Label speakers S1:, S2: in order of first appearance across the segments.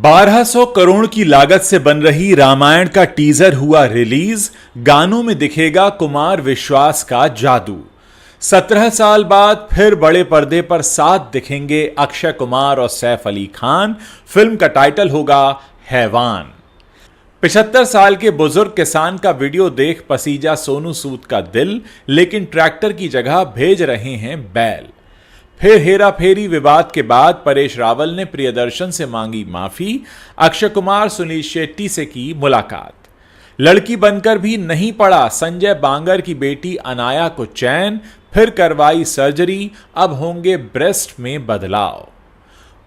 S1: 1200 करोड़ की लागत से बन रही रामायण का टीजर हुआ रिलीज। गानों में दिखेगा कुमार विश्वास का जादू। 17 साल बाद फिर बड़े पर्दे पर साथ दिखेंगे अक्षय कुमार और सैफ अली खान। फिल्म का टाइटल होगा हैवान। 75 साल के बुजुर्ग किसान का वीडियो देख पसीजा सोनू सूद का दिल, लेकिन ट्रैक्टर की जगह भेज रहे हैं बैल। फिर हेरा फेरी विवाद के बाद परेश रावल ने प्रियदर्शन से मांगी माफी। अक्षय कुमार सुनील शेट्टी से की मुलाकात। लड़की बनकर भी नहीं पड़ा संजय बांगर की बेटी अनाया को चैन, फिर करवाई सर्जरी, अब होंगे ब्रेस्ट में बदलाव।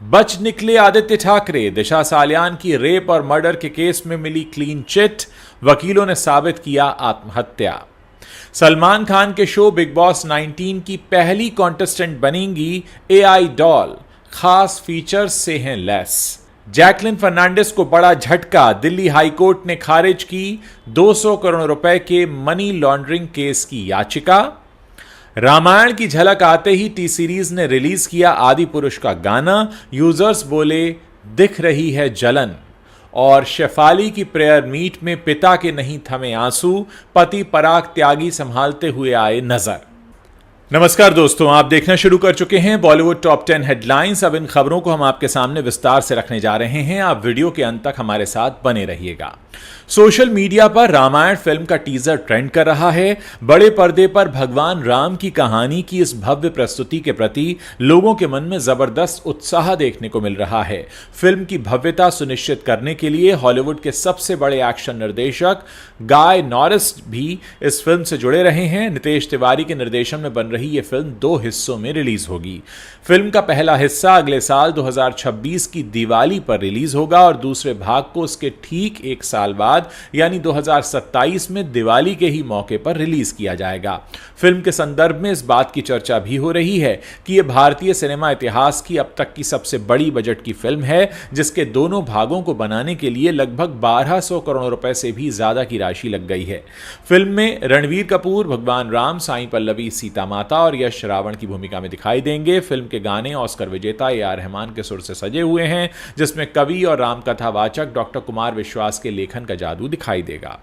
S1: बच निकले आदित्य ठाकरे। दिशा सालियान की रेप और मर्डर के केस में मिली क्लीन चिट, वकीलों ने साबित किया आत्महत्या। सलमान खान के शो बिग बॉस 19 की पहली कॉन्टेस्टेंट बनेंगी एआई डॉल, खास फीचर्स से हैं लेस। जैकलिन फर्नांडिस को बड़ा झटका, दिल्ली हाईकोर्ट ने खारिज की 200 करोड़ रुपए के मनी लॉन्ड्रिंग केस की याचिका। रामायण की झलक आते ही टी सीरीज ने रिलीज किया आदि पुरुष का गाना। यूजर्स बोले दिख रही है जलन। और शेफाली की प्रेयर मीट में पिता के नहीं थमे आंसू, पति पराग त्यागी संभालते हुए आए नजर। नमस्कार दोस्तों, आप देखना शुरू कर चुके हैं बॉलीवुड टॉप 10 हेडलाइंस। अब इन खबरों को हम आपके सामने विस्तार से रखने जा रहे हैं। आप वीडियो के अंत तक हमारे साथ बने रहिएगा। सोशल मीडिया पर रामायण फिल्म का टीजर ट्रेंड कर रहा है। बड़े पर्दे पर भगवान राम की कहानी की इस भव्य प्रस्तुति के प्रति लोगों के मन में जबरदस्त उत्साह देखने को मिल रहा है। फिल्म की भव्यता सुनिश्चित करने के लिए हॉलीवुड के सबसे बड़े एक्शन निर्देशक गाय नॉरिस भी इस फिल्म से जुड़े रहे हैं। नितेश तिवारी के निर्देशन में बन रही यह फिल्म 2 हिस्सों में रिलीज होगी। फिल्म का पहला हिस्सा अगले साल 2026 की दिवाली पर रिलीज होगा और दूसरे भाग को उसके ठीक 1 साल बाद यानी 2027 में दिवाली के ही मौके पर रिलीज किया जाएगा। फिल्म के संदर्भ में इस बात की चर्चा भी हो रही है कि यह भारतीय सिनेमा इतिहास की अब तक की सबसे बड़ी बजट की फिल्म है, जिसके दोनों भागों को बनाने के लिए लगभग 1200 करोड़ रुपए से भी ज्यादा की राशि लग गई है। फिल्म में रणवीर कपूर भगवान राम, साई पल्लवी सीता माता और यश रावण की भूमिका में दिखाई देंगे। फिल्म के गाने ऑस्कर विजेता ए.आर. रहमान के सुर से सजे हुए हैं, जिसमें कवि और रामकथावाचक डॉक्टर कुमार विश्वास के लेखन का जादू दिखाई देगा।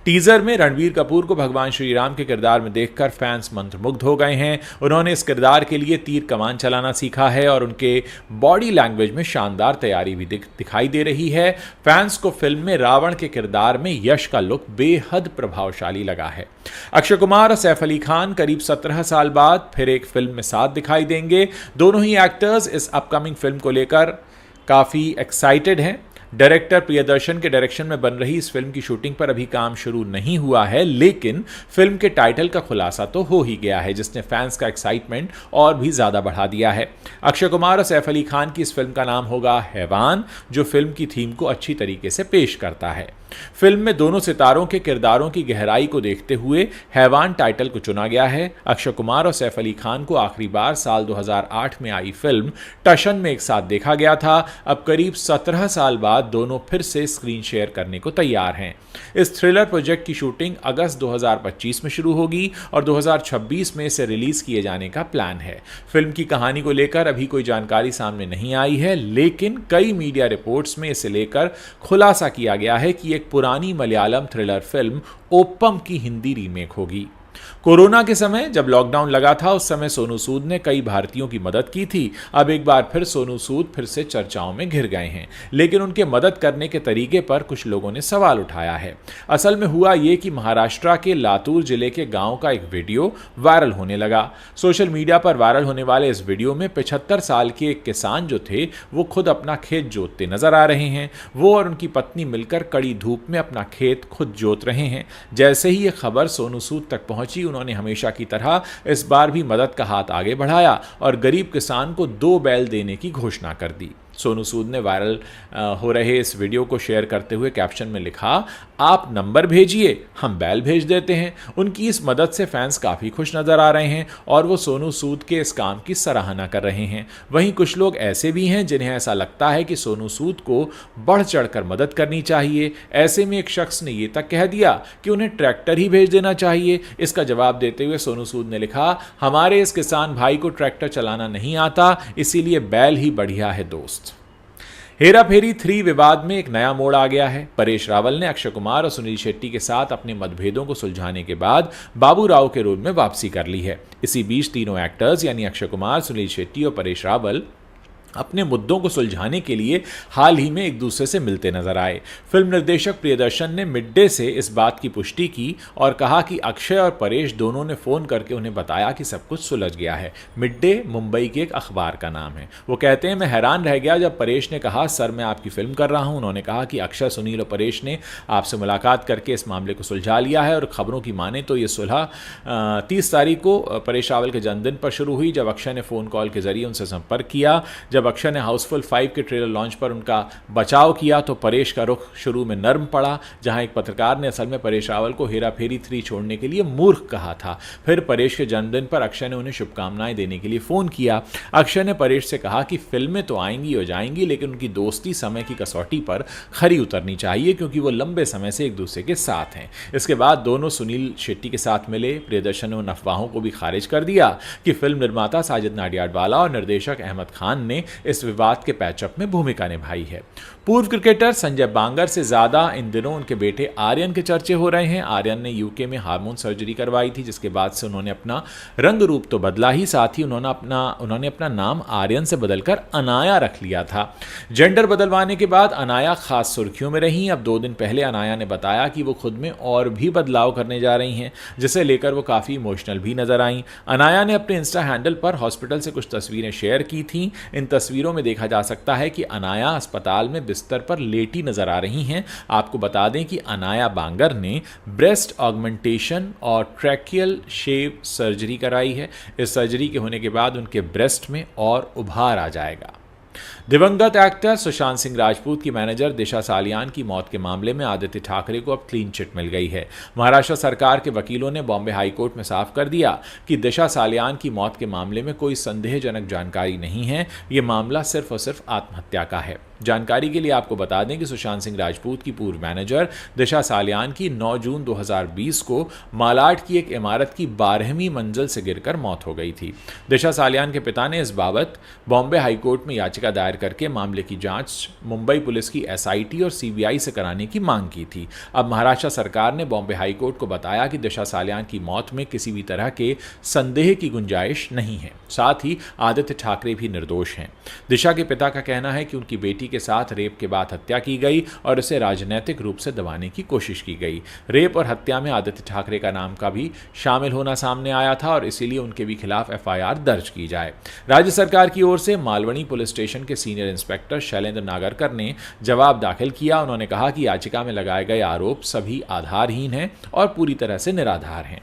S1: टीजर में रणवीर कपूर को भगवान श्री राम के किरदार में देखकर फैंस मंत्रमुग्ध हो गए हैं। उन्होंने इस किरदार के लिए तीर कमान चलाना सीखा है और उनके बॉडी लैंग्वेज में शानदार तैयारी भी दिखाई दे रही है। फैंस को फिल्म में रावण के किरदार में यश का लुक बेहद प्रभावशाली लगा है। अक्षय कुमार और सैफ अली खान करीब 17 साल बाद फिर एक फिल्म में साथ दिखाई देंगे। दोनों ही एक्टर्स इस अपकमिंग फिल्म को लेकर काफी एक्साइटेड हैं। डायरेक्टर प्रियदर्शन के डायरेक्शन में बन रही इस फिल्म की शूटिंग पर अभी काम शुरू नहीं हुआ है, लेकिन फिल्म के टाइटल का खुलासा तो हो ही गया है, जिसने फैंस का एक्साइटमेंट और भी ज्यादा बढ़ा दिया है। अक्षय कुमार और सैफ अली खान की इस फिल्म का नाम होगा हैवान, जो फिल्म की थीम को अच्छी तरीके से पेश करता है। फिल्म में दोनों सितारों के किरदारों की गहराई को देखते हुए हैवान टाइटल को चुना गया है। अक्षय कुमार और सैफ अली खान को आखिरी बार साल 2008 में आई फिल्म टशन में एक साथ देखा गया था। अब करीब 17 साल बाद दोनों फिर से स्क्रीन शेयर करने को तैयार हैं। इस थ्रिलर प्रोजेक्ट की शूटिंग अगस्त 2025 में शुरू होगी और 2026 में इसे रिलीज किए जाने का प्लान है। फिल्म की कहानी को लेकर अभी कोई जानकारी सामने नहीं आई है, लेकिन कई मीडिया रिपोर्ट्स में इसे लेकर खुलासा किया गया है कि एक पुरानी मलयालम थ्रिलर फिल्म ओप्पम की हिंदी रीमेक होगी। कोरोना के समय जब लॉकडाउन लगा था, उस समय सोनू सूद ने कई भारतीयों की मदद की थी। अब एक बार फिर सोनू सूद फिर से चर्चाओं में घिर गए हैं, लेकिन उनके मदद करने के तरीके पर कुछ लोगों ने सवाल उठाया है। असल में हुआ ये कि महाराष्ट्र के लातूर जिले के गांव का एक वीडियो वायरल होने लगा। सोशल मीडिया पर वायरल होने वाले इस वीडियो में 75 साल के एक किसान जो थे, वो खुद अपना खेत जोतते नजर आ रहे हैं। वो और उनकी पत्नी मिलकर कड़ी धूप में अपना खेत खुद जोत रहे हैं। जैसे ही ये खबर सोनू सूद तक पहुंची, उन्होंने हमेशा की तरह इस बार भी मदद का हाथ आगे बढ़ाया और गरीब किसान को 2 बैल देने की घोषणा कर दी। सोनू सूद ने वायरल हो रहे इस वीडियो को शेयर करते हुए कैप्शन में लिखा, आप नंबर भेजिए, हम बैल भेज देते हैं। उनकी इस मदद से फैंस काफ़ी खुश नज़र आ रहे हैं और वो सोनू सूद के इस काम की सराहना कर रहे हैं। वहीं कुछ लोग ऐसे भी हैं जिन्हें ऐसा लगता है कि सोनू सूद को बढ़ चढ़कर मदद करनी चाहिए। ऐसे में एक शख्स ने ये तक कह दिया कि उन्हें ट्रैक्टर ही भेज देना चाहिए। इसका जवाब देते हुए सोनू सूद ने लिखा, हमारे इस किसान भाई को ट्रैक्टर चलाना नहीं आता, इसीलिए बैल ही बढ़िया है दोस्त। हेरा फेरी 3 विवाद में एक नया मोड़ आ गया है। परेश रावल ने अक्षय कुमार और सुनील शेट्टी के साथ अपने मतभेदों को सुलझाने के बाद बाबू राव के रोल में वापसी कर ली है। इसी बीच तीनों एक्टर्स यानी अक्षय कुमार, सुनील शेट्टी और परेश रावल अपने मुद्दों को सुलझाने के लिए हाल ही में एक दूसरे से मिलते नजर आए। फिल्म निर्देशक प्रियदर्शन ने मिड डे से इस बात की पुष्टि की और कहा कि अक्षय और परेश दोनों ने फोन करके उन्हें बताया कि सब कुछ सुलझ गया है। मिड डे मुंबई के एक अखबार का नाम है। वो कहते हैं, मैं हैरान रह गया जब परेश ने कहा सर मैं आपकी फिल्म कर रहा हूं। उन्होंने कहा कि अक्षय, सुनील और परेश ने आपसे मुलाकात करके इस मामले को सुलझा लिया है और खबरों की माने तो ये सुलह 30 तारीख को परेश रावल के जन्मदिन पर शुरू हुई, जब अक्षय ने फोन कॉल के जरिए उनसे संपर्क किया। जब अक्षय ने हाउसफुल 5 के ट्रेलर लॉन्च पर उनका बचाव किया तो परेश का रुख शुरू में नर्म पड़ा, जहां एक पत्रकार ने असल में परेश रावल को हेरा फेरी 3 छोड़ने के लिए मूर्ख कहा था। फिर परेश के जन्मदिन पर अक्षय ने उन्हें शुभकामनाएं देने के लिए फोन किया। अक्षय ने परेश से कहा कि फिल्में तो आएंगी और जाएंगी, लेकिन उनकी दोस्ती समय की कसौटी पर खरी उतरनी चाहिए क्योंकि वो लंबे समय से एक दूसरे के साथ हैं। इसके बाद दोनों सुनील शेट्टी के साथ मिले। प्रियदर्शन ने उन अफवाहों को भी खारिज कर दिया कि फिल्म निर्माता साजिद नाडियाडवाला और निर्देशक अहमद खान ने इस विवाद के पैचअप में भूमिका निभाई है। पूर्व क्रिकेटर संजय बांगर से ज्यादा इन दिनों उनके बेटे आर्यन के चर्चे हो रहे हैं। आर्यन ने यूके में हार्मोन सर्जरी करवाई थी, जिसके बाद से उन्होंने अपना रंग रूप तो बदला ही, साथ ही उन्होंने अपना नाम आर्यन से बदलकर अनाया रख लिया था। जेंडर बदलवाने के बाद अनाया खास सुर्खियों में रही। अब 2 दिन पहले अनाया ने बताया कि वो खुद में और भी बदलाव करने जा रही हैं, जिसे लेकर वो काफी इमोशनल भी नजर आई। अनाया ने अपने इंस्टा हैंडल पर हॉस्पिटल से कुछ तस्वीरें शेयर की थी। इन तस्वीरों में देखा जा सकता है कि अनाया अस्पताल में बिस्तर पर लेटी नजर आ रही हैं। आपको बता दें कि अनाया बांगर ने ब्रेस्ट ऑगमेंटेशन और ट्रैकियल शेव सर्जरी कराई है। इस सर्जरी के होने के बाद उनके ब्रेस्ट में और उभार आ जाएगा। दिवंगत एक्टर सुशांत सिंह राजपूत की मैनेजर दिशा सालियान की मौत के मामले में आदित्य ठाकरे को अब क्लीन चिट मिल गई है। महाराष्ट्र सरकार के वकीलों ने बॉम्बे हाईकोर्ट में साफ कर दिया कि दिशा सालियान की मौत के मामले में कोई संदेहजनक जानकारी नहीं है। यह मामला सिर्फ और सिर्फ आत्महत्या का है। जानकारी के लिए आपको बता दें कि सुशांत सिंह राजपूत की पूर्व मैनेजर दिशा सालियान की 9 जून 2020 को मालाड की एक इमारत की 12वीं मंजिल से गिरकर मौत हो गई थी। दिशा सालियान के पिता ने इस बाबत बॉम्बे हाईकोर्ट में याचिका दायर करके मामले की जांच मुंबई पुलिस की एसआईटी और सीबीआई से कराने की मांग की थी। अब महाराष्ट्र सरकार ने बॉम्बे हाईकोर्ट को बताया कि दिशा सालियान की मौत में किसी भी तरह के संदेह की गुंजाइश नहीं है। साथ ही आदित्य ठाकरे भी निर्दोष हैं। दिशा के पिता का कहना है कि उनकी बेटी के साथ रेप के बाद हत्या की गई और उसे राजनीतिक रूप से दबाने की कोशिश की गई। रेप और हत्या में आदित्य ठाकरे का नाम का भी शामिल होना सामने आया था और इसीलिए उनके भी खिलाफ एफआईआर दर्ज की जाए। राज्य सरकार की ओर से मालवनी पुलिस स्टेशन के सीनियर इंस्पेक्टर शैलेंद्र नागरकर ने जवाब दाखिल किया। उन्होंने कहा कि याचिका में लगाए गए आरोप सभी आधारहीन हैं और पूरी तरह से निराधार हैं।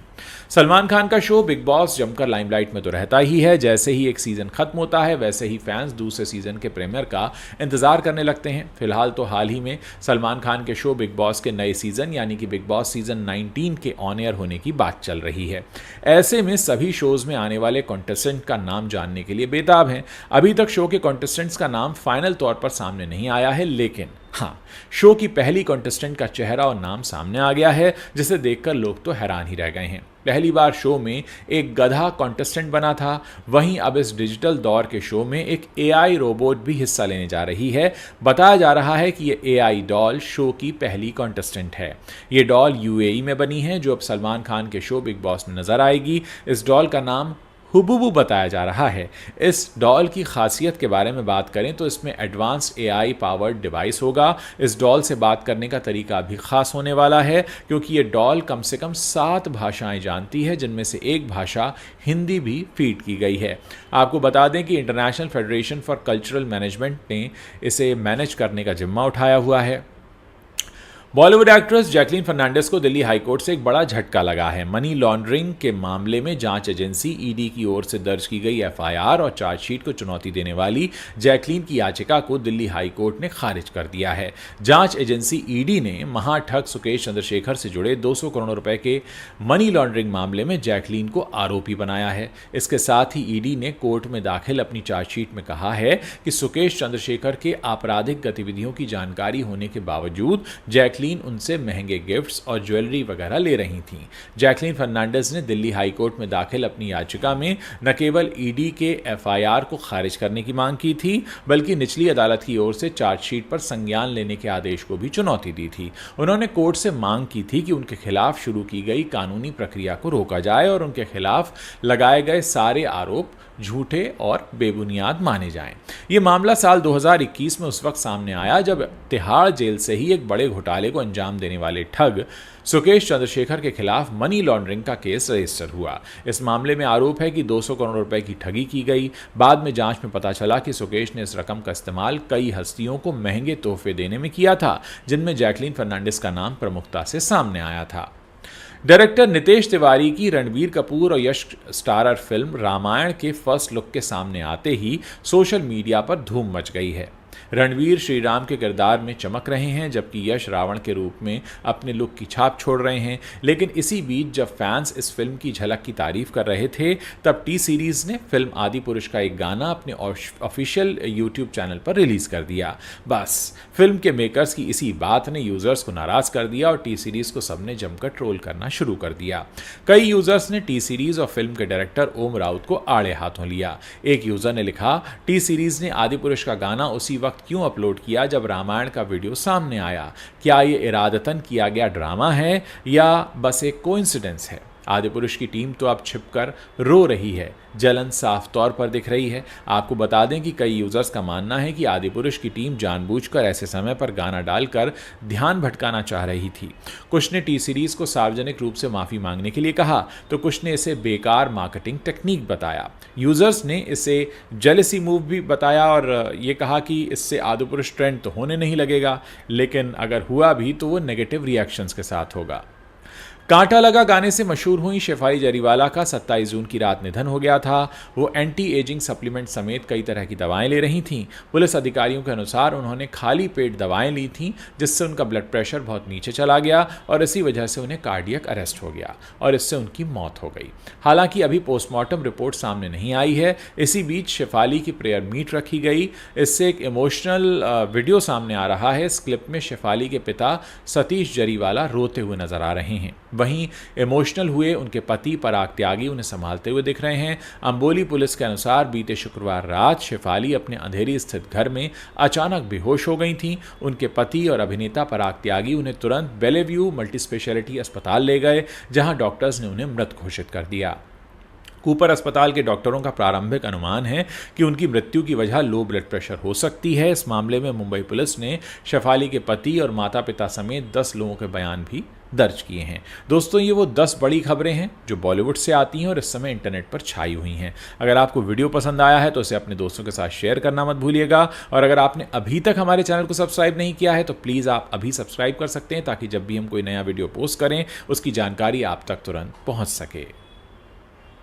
S1: सलमान खान का शो बिग बॉस जमकर लाइमलाइट में तो रहता ही है। जैसे ही एक सीजन खत्म होता है वैसे ही फैंस दूसरे सीजन के प्रीमियर का इंतजार करने लगते हैं। फिलहाल तो हाल ही में सलमान खान के शो बिग बॉस के नए सीजन यानी कि बिग बॉस सीजन 19 के ऑन एयर होने की बात चल रही है। ऐसे में सभी शोज में आने वाले कॉन्टेस्टेंट का नाम जानने के लिए बेताब हैं। अभी तक शो के कॉन्टेस्टेंट्स का नाम फाइनल तौर पर सामने नहीं आया है, लेकिन हाँ, शो की पहली कॉन्टेस्टेंट का चेहरा और नाम सामने आ गया है, जिसे देखकर लोग तो हैरान ही रह गए हैं। पहली बार शो में एक गधा कॉन्टेस्टेंट बना था, वहीं अब इस डिजिटल दौर के शो में एक एआई रोबोट भी हिस्सा लेने जा रही है। बताया जा रहा है कि ये एआई डॉल शो की पहली कॉन्टेस्टेंट है। ये डॉल यूएई में बनी है, जो अब सलमान खान के शो बिग बॉस में नजर आएगी। इस डॉल का नाम हुबुबू बताया जा रहा है। इस डॉल की खासियत के बारे में बात करें तो इसमें एडवांस्ड एआई पावर्ड डिवाइस होगा। इस डॉल से बात करने का तरीका भी खास होने वाला है, क्योंकि ये डॉल कम से कम 7 भाषाएं जानती है, जिनमें से एक भाषा हिंदी भी फीड की गई है। आपको बता दें कि international federation for cultural management ने इसे मैनेज करने का जिम्मा उठाया हुआ है। बॉलीवुड एक्ट्रेस जैकलीन फर्नांडिस को दिल्ली हाईकोर्ट से एक बड़ा झटका लगा है। मनी लॉन्ड्रिंग के मामले में जांच एजेंसी ईडी की ओर से दर्ज की गई एफआईआर और चार्जशीट को चुनौती देने वाली जैकलीन की याचिका को दिल्ली हाईकोर्ट ने खारिज कर दिया है। जांच एजेंसी ईडी ने महाठग सुकेश चंद्रशेखर से जुड़े 200 करोड़ रुपए के मनी लॉन्ड्रिंग मामले में जैकलीन को आरोपी बनाया है। इसके साथ ही ईडी ने कोर्ट में दाखिल अपनी चार्जशीट में कहा है कि सुकेश चंद्रशेखर के आपराधिक गतिविधियों की जानकारी होने के बावजूद जैकलीन जैकलीन उनसे महंगे गिफ्ट्स और ज्वेलरी वगैरह ले रही थीं। जैकलीन फर्नांडिस ने दिल्ली हाई कोर्ट में दाखिल अपनी याचिका में न केवल ईडी के एफआईआर को खारिज करने की मांग की थी, बल्कि निचली अदालत की ओर से चार्जशीट पर संज्ञान लेने के आदेश को भी चुनौती दी थी। उन्होंने कोर्ट से मांग की थी कि उनके खिलाफ शुरू की गई कानूनी प्रक्रिया को रोका जाए और उनके खिलाफ लगाए गए सारे आरोप झूठे और बेबुनियाद माने जाएं। यह मामला साल 2021 में उस वक्त सामने आया जब तिहाड़ जेल से ही एक बड़े घोटाले को अंजाम देने वाले ठग सुकेश चंद्रशेखर के खिलाफ मनी लॉन्ड्रिंग का केस रजिस्टर हुआ। इस मामले में आरोप है कि 200 करोड़ रुपए की ठगी की गई। बाद में जांच में पता चला कि सुकेश ने इस रकम का इस्तेमाल कई हस्तियों को महंगे तोहफे देने में किया था, जिनमें जैकलीन फर्नांडिस का नाम प्रमुखता से सामने आया था। डायरेक्टर नितेश तिवारी की रणबीर कपूर और यश स्टारर फिल्म रामायण के फर्स्ट लुक के सामने आते ही सोशल मीडिया पर धूम मच गई है। रणबीर श्री राम के किरदार में चमक रहे हैं, जबकि यश रावण के रूप में अपने लुक की छाप छोड़ रहे हैं। लेकिन इसी बीच जब फैंस इस फिल्म की झलक की तारीफ कर रहे थे, तब टी सीरीज ने फिल्म आदि पुरुष का एक गाना अपने ऑफिशियल यूट्यूब चैनल पर रिलीज कर दिया। बस फिल्म के मेकर्स की इसी बात ने यूजर्स को नाराज कर दिया और टी सीरीज को सबने जमकर ट्रोल करना शुरू कर दिया। कई यूजर्स ने टी सीरीज और फिल्म के डायरेक्टर ओम राउत को आड़े हाथों लिया। एक यूजर ने लिखा, टी सीरीज ने आदि पुरुष का गाना उसी वक्त क्यों अपलोड किया जब रामायण का वीडियो सामने आया? क्या ये इरादतन किया गया ड्रामा है या बस एक कोइंसिडेंस है? आदि पुरुष की टीम तो अब छिपकर रो रही है, जलन साफ तौर पर दिख रही है। आपको बता दें कि कई यूजर्स का मानना है कि आदि पुरुष की टीम जानबूझकर ऐसे समय पर गाना डालकर ध्यान भटकाना चाह रही थी। कुछ ने टी सीरीज को सार्वजनिक रूप से माफी मांगने के लिए कहा, तो कुछ ने इसे बेकार मार्केटिंग टेक्निक बताया। यूजर्स ने इसे जेलसी मूव भी बताया और ये कहा कि इससे आदि पुरुष ट्रेंड तो होने नहीं लगेगा, लेकिन अगर हुआ भी तो वो नेगेटिव रिएक्शंस के साथ होगा। कांटा लगा गाने से मशहूर हुई शेफाली जरीवाला का 27 जून की रात निधन हो गया था। वो एंटी एजिंग सप्लीमेंट समेत कई तरह की दवाएं ले रही थीं। पुलिस अधिकारियों के अनुसार उन्होंने खाली पेट दवाएं ली थीं, जिससे उनका ब्लड प्रेशर बहुत नीचे चला गया और इसी वजह से उन्हें कार्डियक अरेस्ट हो गया और इससे उनकी मौत हो गई। हालांकि अभी पोस्टमार्टम रिपोर्ट सामने नहीं आई है। इसी बीच शेफाली की प्रेयर मीट रखी गई। इससे एक इमोशनल वीडियो सामने आ रहा है। इस क्लिप में शेफाली के पिता सतीश जरीवाला रोते हुए नजर आ रहे हैं। वहीं इमोशनल हुए उनके पति पराग त्यागी उन्हें संभालते हुए दिख रहे हैं। अंबोली पुलिस के अनुसार बीते शुक्रवार रात शेफाली अपने अंधेरी स्थित घर में अचानक बेहोश हो गई थीं। उनके पति और अभिनेता पराग त्यागी उन्हें तुरंत बेलेव्यू मल्टी स्पेशलिटी अस्पताल ले गए, जहां डॉक्टर्स ने उन्हें मृत घोषित कर दिया। कूपर अस्पताल के डॉक्टरों का प्रारंभिक अनुमान है कि उनकी मृत्यु की वजह लो ब्लड प्रेशर हो सकती है। इस मामले में मुंबई पुलिस ने शेफाली के पति और माता पिता समेत 10 लोगों के बयान भी दर्ज किए हैं। दोस्तों, ये वो 10 बड़ी खबरें हैं जो बॉलीवुड से आती हैं और इस समय इंटरनेट पर छाई हुई हैं। अगर आपको वीडियो पसंद आया है तो इसे अपने दोस्तों के साथ शेयर करना मत भूलिएगा और अगर आपने अभी तक हमारे चैनल को सब्सक्राइब नहीं किया है तो प्लीज़ आप अभी सब्सक्राइब कर सकते हैं, ताकि जब भी हम कोई नया वीडियो पोस्ट करें उसकी जानकारी आप तक तुरंत पहुंच सके।